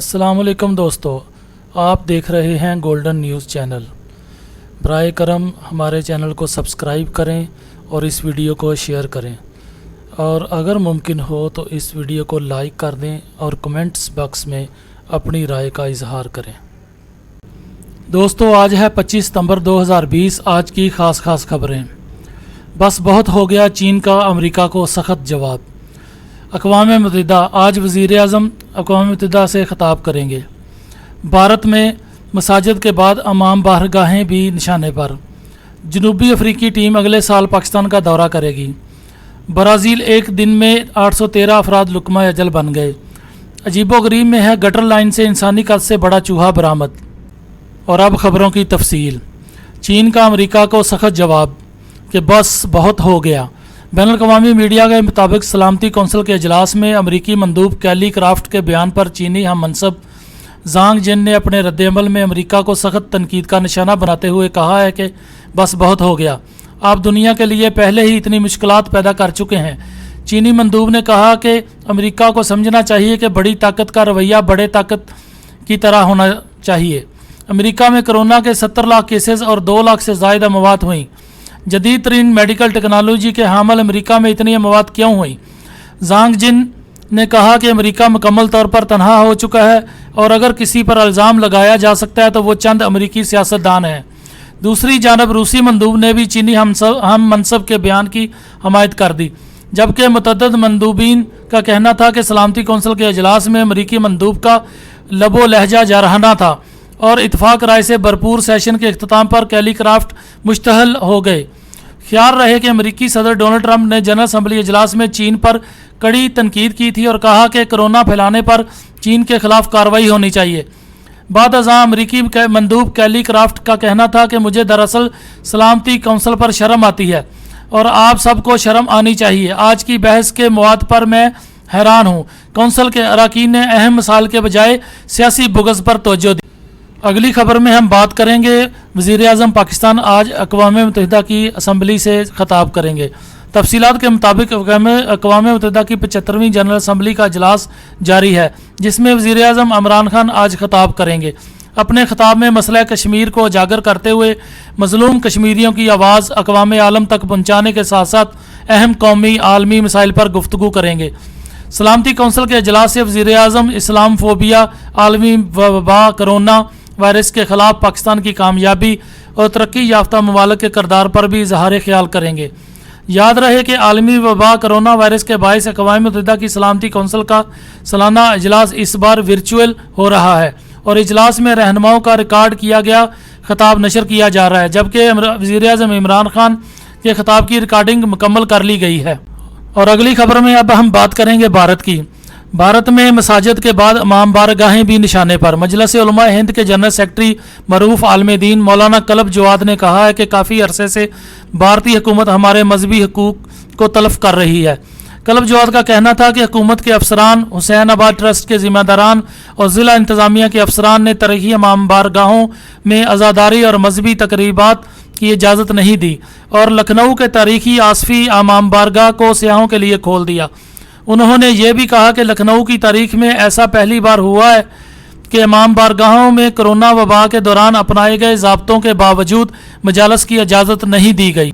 अस्सलामुअलैकुम दोस्तों, आप देख रहे हैं गोल्डन न्यूज़ चैनल। बराए करम हमारे चैनल को सब्सक्राइब करें और इस वीडियो को शेयर करें, और अगर मुमकिन हो तो इस वीडियो को लाइक कर दें और कमेंट्स बॉक्स में अपनी राय का इजहार करें। दोस्तों, आज है 25 सितंबर 2020। आज की ख़ास खबरें। बस बहुत हो गया, चीन का अमेरिका को सख्त जवाब। अक़वाम मुत्तहिदा आज वज़ीर-ए-आज़म अक़वाम मुत्तहिदा से ख़िताब करेंगे। भारत में मसाजिद के बाद अमाम बारगाहें भी निशाने पर। जनूबी अफ्रीकी टीम अगले साल पाकिस्तान का दौरा करेगी। ब्राज़ील एक दिन में 813 अफराद लुकमा अजल बन गए। अजीबोगरीब में है, गटर लाइन से इंसानी कद से बड़ा चूहा बरामद। और अब ख़बरों की तफसील। चीन का अमेरिका को सख्त जवाब कि बस बहुत हो गया। बैनुल-अक़वामी मीडिया के मुताबिक सलामती कौंसिल के अजलास में अमरीकी मंदूब कैली क्राफ्ट के बयान पर चीनी हम मनसब ज़ांग जिन ने अपने रद्द-ए-अमल में अमरीका को सख्त तनकीद का निशाना बनाते हुए कहा है कि बस बहुत हो गया, आप दुनिया के लिए पहले ही इतनी मुश्किलात पैदा कर चुके हैं। चीनी मंदूब ने कहा कि अमरीका को समझना चाहिए कि बड़ी ताकत का रवैया बड़े ताकत की तरह होना चाहिए। अमरीका में कोरोना के 70 लाख केसेस और 2 लाख से ज़ायद अमवात हुई। जदीद तरीन मेडिकल टेक्नोलॉजी के हामिल अमरीका में इतनी अमवात क्यों हुई? ज़ांग जिन ने कहा कि अमरीका मुकम्मल तौर पर तनहा हो चुका है और अगर किसी पर इल्ज़ाम लगाया जा सकता है तो वो चंद अमरीकी सियासतदान हैं। दूसरी जानब रूसी मंदूब ने भी चीनी हम मनसब के बयान की हमायत कर दी, जबकि मुतअद्दिद मंदूबीन का कहना था कि सलामती कौंसिल के अजलास में अमरीकी मंदूब का लबो लहजा जारहाना था और इत्फाक राय से भरपूर सेशन के अख्ताम पर कैली क्राफ्ट मुश्तहल हो गए। ख्याल रहे कि अमरीकी सदर डोनाल्ड ट्रंप ने जनरल असम्बली इजलास में चीन पर कड़ी तनकीद की थी और कहा कि कोरोना फैलाने पर चीन के खिलाफ कार्रवाई होनी चाहिए। बाद अज़ां अमरीकी मंदूब कैली क्राफ्ट का कहना था कि मुझे दरअसल सलामती कौंसिल पर शर्म आती है और आप सबको शर्म आनी चाहिए। आज की बहस के मवाद पर मैं हैरान हूँ। कौंसिल के अरकान ने अहम मसाइल के बजाय सियासी बुग़्ज़ पर तवज्जो दी। अगली खबर में हम बात करेंगे, वज़ीर-ए-आज़म पाकिस्तान आज अक़वाम मुत्तहिदा की असम्बली से ख़िताब करेंगे। तफसीलात के मुताबिक अक़वाम मुत्तहिदा की 75वीं जनरल असम्बली का इजलास जारी है, जिसमें वज़ीर-ए-आज़म इमरान खान आज ख़िताब करेंगे। अपने ख़िताब में मसला कश्मीर को उजागर करते हुए मज़लूम कश्मीरियों की आवाज़ अक़वाम आलम तक पहुँचाने के साथ साथ अहम कौमी आलमी मसाइल पर गुफ्तगू करेंगे। सलामती कौंसिल के अजलास से वज़ीर-ए-आज़म इस्लामोफोबिया, आलमी वबा, कोरोना वायरस के ख़िलाफ़ पाकिस्तान की कामयाबी और तरक्की याफ्ता ममालिक के किरदार पर भी इजहार ख्याल करेंगे। याद रहे कि आलमी वबा कोरोना वायरस के बायस अक़वाम मुत्तहिदा की सलामती कौंसिल का सालाना इजलास इस बार वर्चुअल हो रहा है और इजलास में रहनुमाओं का रिकॉर्ड किया गया खिताब नशर किया जा रहा है, जबकि वज़ीर-ए-आज़म इमरान खान के खिताब की रिकॉर्डिंग मुकम्मल कर ली गई है। और अगली खबर में अब हम बात करेंगे भारत की। भारत में मसाजिद के बाद इमाम बारगाहें भी निशाने पर। मजलिस उलमा हिंद के जनरल सेक्रेटरी मरूफ आलम दीन मौलाना कलब जवाद ने कहा है कि काफ़ी अरसे से भारतीय हुकूमत हमारे मजहबी हकूक़ को तलफ कर रही है। कलब जवाद का कहना था कि हुकूमत के अफसरान, हुसैनाबाद ट्रस्ट के ज़िम्मेदारान और ज़िला इंतज़ामिया के अफसरान ने तरही इमाम बारगाहों में अज़ादारी और मजहबी तकरीबात की इजाज़त नहीं दी और लखनऊ के तारीखी आसफ़ी इमाम बारगाह को सियाहों के लिए खोल दिया। उन्होंने ये भी कहा कि लखनऊ की तारीख में ऐसा पहली बार हुआ है कि इमाम बारगाहों में कोरोना वबा के दौरान अपनाए गए ज़ाब्तों के बावजूद मजालस की इजाज़त नहीं दी गई।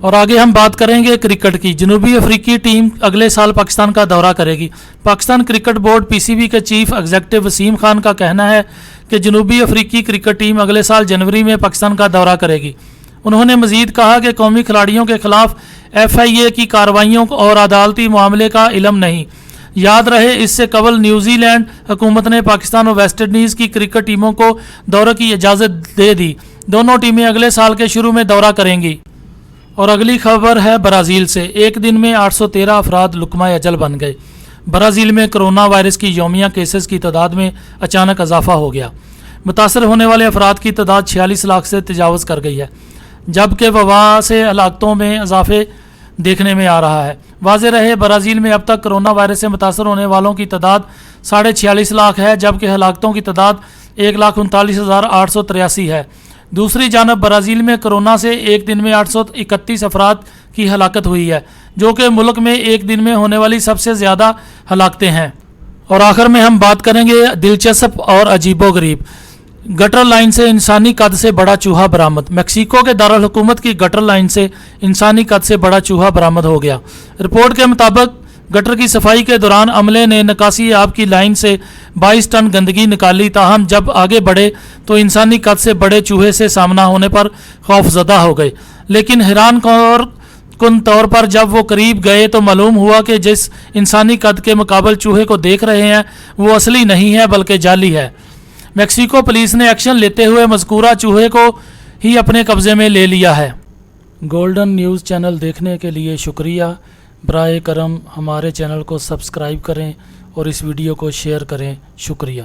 और आगे हम बात करेंगे क्रिकेट की। जनूबी अफ्रीकी टीम अगले साल पाकिस्तान का दौरा करेगी। पाकिस्तान क्रिकेट बोर्ड PCB के चीफ एग्जीक्यूटिव वसीम खान का कहना है कि जनूबी अफ्रीकी क्रिकेट टीम अगले साल जनवरी में पाकिस्तान का दौरा करेगी। उन्होंने मज़ीद कहा कि कौमी खिलाड़ियों के खिलाफ FIA की कार्रवाइयों और अदालती मामले का इल्म नहीं। याद रहे, इससे कबल न्यूजीलैंड हुकूमत ने पाकिस्तान और वेस्ट इंडीज़ की क्रिकेट टीमों को दौरे की इजाज़त दे दी। दोनों टीमें अगले साल के शुरू में दौरा करेंगी। और अगली खबर है ब्राज़ील से। एक दिन में 813 अफराद लुकमा अजल बन गए। ब्राज़ील में कोरोना वायरस की यौमिया केसेस की तादाद में अचानक इजाफा हो गया। मुतासर होने वाले अफराद की तादाद 46 लाख से तजावज़ कर गई है, जबकि वबा से हलाकतों में इजाफे देखने में आ रहा है। वाज़ेह रहे, ब्राज़ील में अब तक कोरोना वायरस से मुतासर होने वालों की तादाद 46.5 लाख है, जबकि हलाकतों की तादाद 1,39,883 है। दूसरी जानब ब्राज़ील में कोरोना से एक दिन में 831 अफराद की हलाकत हुई है, जो कि मुल्क में एक दिन में होने वाली सबसे ज़्यादा हलाकतें हैं। اور آخر میں ہم بات کریں گے دلچسپ اور عجیب و غریب، گٹر لائن سے انسانی قد سے بڑا چوہا برآمد۔ میکسیکو کے دارالحکومت کی گٹر لائن سے انسانی قد سے بڑا چوہا برآمد ہو گیا۔ رپورٹ کے مطابق گٹر کی صفائی کے دوران عملے نے نکاسی آب کی لائن سے 22 ٹن گندگی نکالی، تاہم جب آگے بڑھے تو انسانی قد سے بڑے چوہے سے سامنا ہونے پر خوفزدہ ہو گئے، لیکن حیران کن طور پر جب وہ قریب گئے تو معلوم ہوا کہ جس انسانی قد کے مقابل چوہے کو دیکھ رہے ہیں وہ اصلی نہیں ہے بلکہ جعلی ہے۔ میکسیکو پولیس نے ایکشن لیتے ہوئے مذکورہ چوہے کو ہی اپنے قبضے میں لے لیا ہے۔ گولڈن نیوز چینل دیکھنے کے لیے شکریہ۔ برائے کرم ہمارے چینل کو سبسکرائب کریں اور اس ویڈیو کو شیئر کریں۔ شکریہ۔